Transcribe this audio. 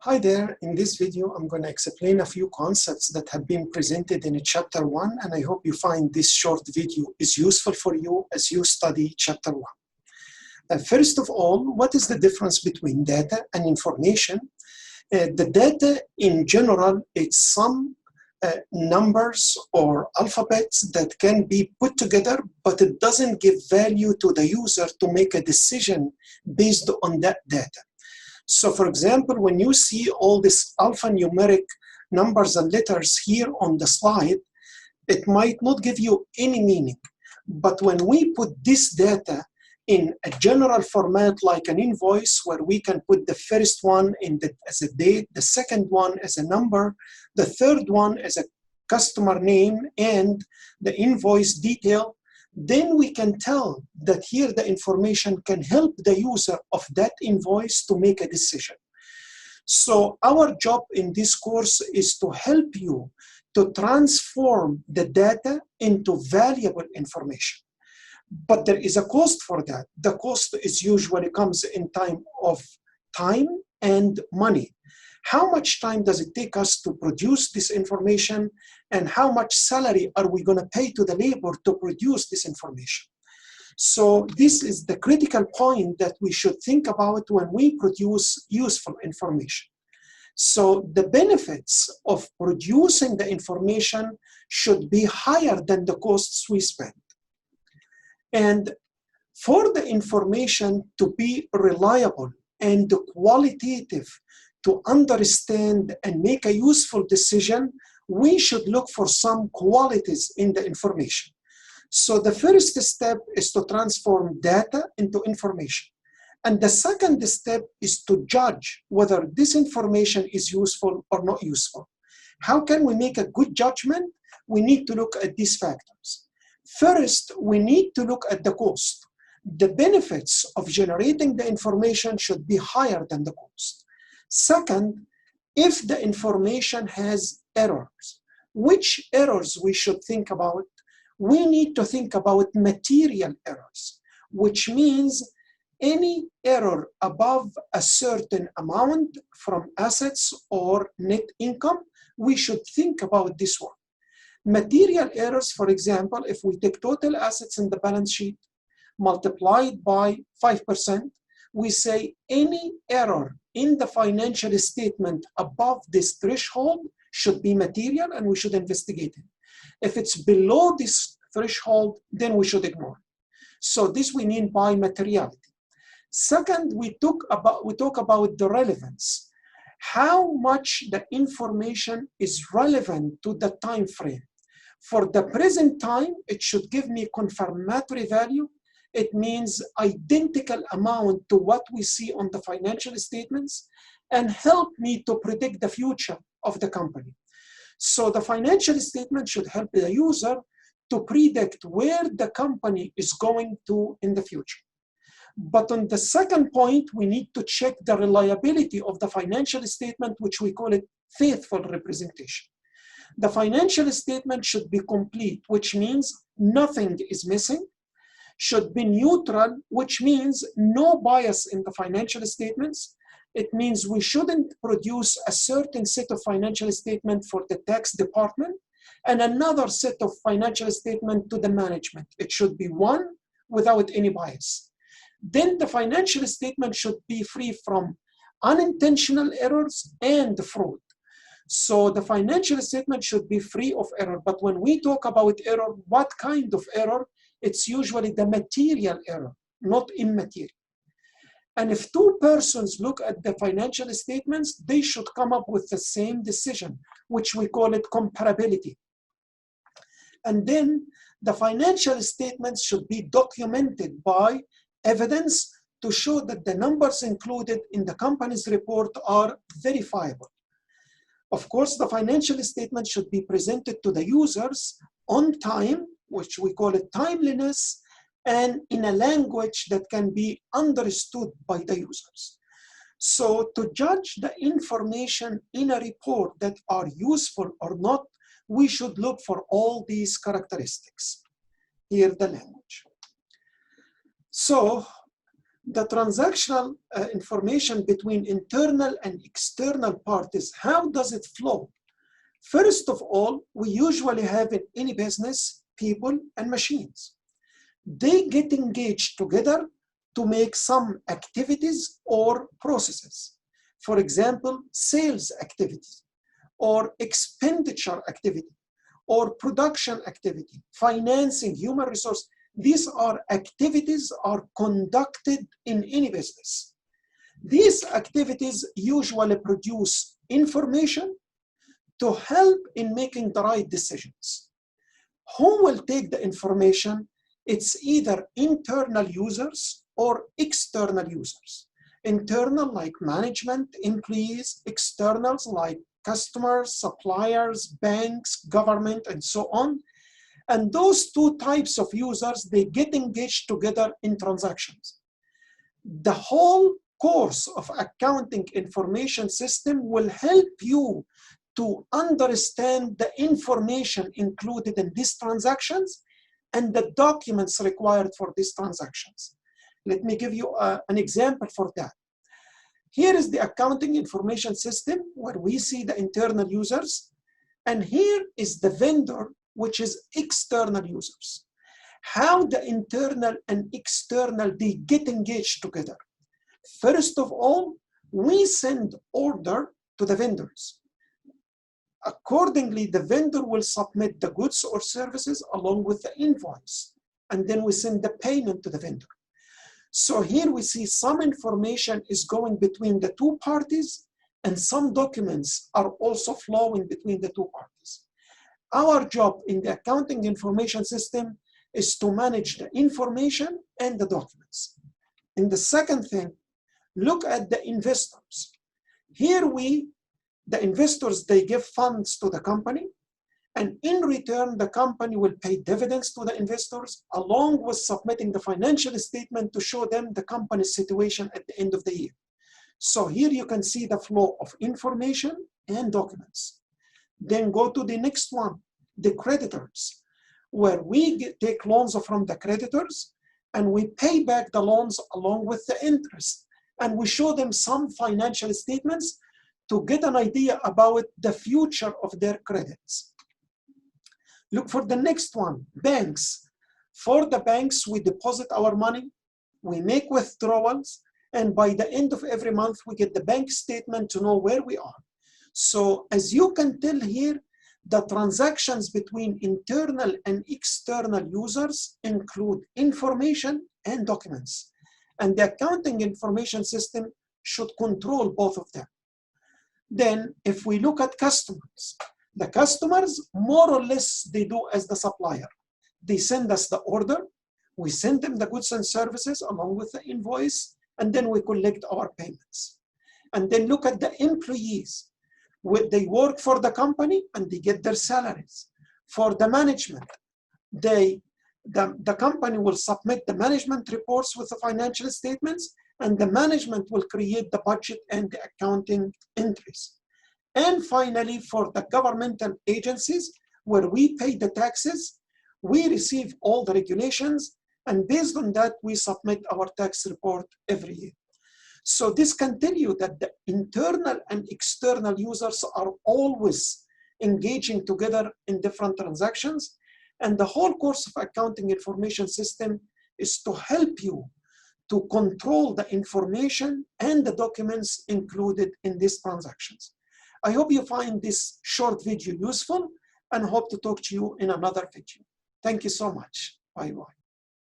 Hi there, in this video I'm going to explain a few concepts that have been presented in chapter 1, and I hope you find this short video is useful for you as you study chapter 1. First of all, what is the difference between data and information? The data in general, it's some numbers or alphabets that can be put together, but it doesn't give value to the user to make a decision based on that data. So for example, when you see all these alphanumeric numbers and letters here on the slide, it might not give you any meaning. But when we put this data in a general format like an invoice, where we can put the first one as a date, the second one as a number, the third one as a customer name, and the invoice detail, then we can tell that here the information can help the user of that invoice to make a decision. So our job in this course is to help you to transform the data into valuable information. But there is a cost for that. The cost is usually comes in time and money. How much time does it take us to produce this information, and how much salary are we going to pay to the labor to produce this information? So this is the critical point that we should think about when we produce useful information. So the benefits of producing the information should be higher than the costs we spend. And for the information to be reliable and qualitative, to understand and make a useful decision, we should look for some qualities in the information. So the first step is to transform data into information. And the second step is to judge whether this information is useful or not useful. How can we make a good judgment? We need to look at these factors. First, we need to look at the cost. The benefits of generating the information should be higher than the cost. Second, if the information has errors, which errors we should think about? We need to think about material errors, which means any error above a certain amount from assets or net income, we should think about this one. Material errors, for example, if we take total assets in the balance sheet multiplied by 5%, we say any error in the financial statement above this threshold should be material and we should investigate it. If it's below this threshold, then we should ignore it. So this we mean by materiality. Second, we talk about the relevance. How much the information is relevant to the time frame. For the present time, it should give me confirmatory value. It means identical amount to what we see on the financial statements and help me to predict the future of the company. So the financial statement should help the user to predict where the company is going to in the future. But on the second point, we need to check the reliability of the financial statement, which we call it faithful representation. The financial statement should be complete, which means nothing is missing. Should be neutral, which means no bias in the financial statements. It means we shouldn't produce a certain set of financial statement for the tax department and another set of financial statement to the management. It should be one without any bias. Then the financial statement should be free from unintentional errors and fraud. So the financial statement should be free of error. But when we talk about error, what kind of error? It's usually the material error, not immaterial. And if two persons look at the financial statements, they should come up with the same decision, which we call it comparability. And then the financial statements should be documented by evidence to show that the numbers included in the company's report are verifiable. Of course, the financial statement should be presented to the users on time, which we call it timeliness, and in a language that can be understood by the users. So to judge the information in a report that are useful or not, we should look for all these characteristics. Here the language. So The transactional information between internal and external parties, how does it flow? First of all, we usually have in any business people and machines. They get engaged together to make some activities or processes. For example, sales activities, or expenditure activity, or production activity, financing, human resource. These are activities are conducted in any business. These activities usually produce information to help in making the right decisions. Who will take the information? It's either internal users or external users. Internal like management, employees, externals like customers, suppliers, banks, government, and so on. And those two types of users, they get engaged together in transactions. The whole course of accounting information system will help you to understand the information included in these transactions and the documents required for these transactions. Let me give you an example for that. Here is the accounting information system where we see the internal users, and here is the vendor, which is external users. How the internal and external, they get engaged together. First of all, we send order to the vendors. Accordingly, the vendor will submit the goods or services along with the invoice, and then we send the payment to the vendor. So here we see some information is going between the two parties, and some documents are also flowing between the two parties. Our job in the accounting information system is to manage the information and the documents. And the second thing, look at the investors. Here the investors, they give funds to the company, and in return, the company will pay dividends to the investors along with submitting the financial statement to show them the company's situation at the end of the year. So here you can see the flow of information and documents. Then go to the next one, the creditors, where we take loans from the creditors and we pay back the loans along with the interest. And we show them some financial statements to get an idea about the future of their credits. Look for the next one, banks. For the banks, we deposit our money, we make withdrawals, and by the end of every month, we get the bank statement to know where we are. So as you can tell here, the transactions between internal and external users include information and documents. And the accounting information system should control both of them. Then if we look at customers, the customers more or less they do as the supplier. They send us the order, we send them the goods and services along with the invoice, and then we collect our payments. And then look at the employees. They work for the company and they get their salaries. For the management, the company will submit the management reports with the financial statements, and the management will create the budget and the accounting entries. And finally, for the governmental agencies, where we pay the taxes, we receive all the regulations, and based on that, we submit our tax report every year. So this can tell you that the internal and external users are always engaging together in different transactions, and the whole course of accounting information system is to help you to control the information and the documents included in these transactions. I hope you find this short video useful and hope to talk to you in another video. Thank you so much. Bye-bye.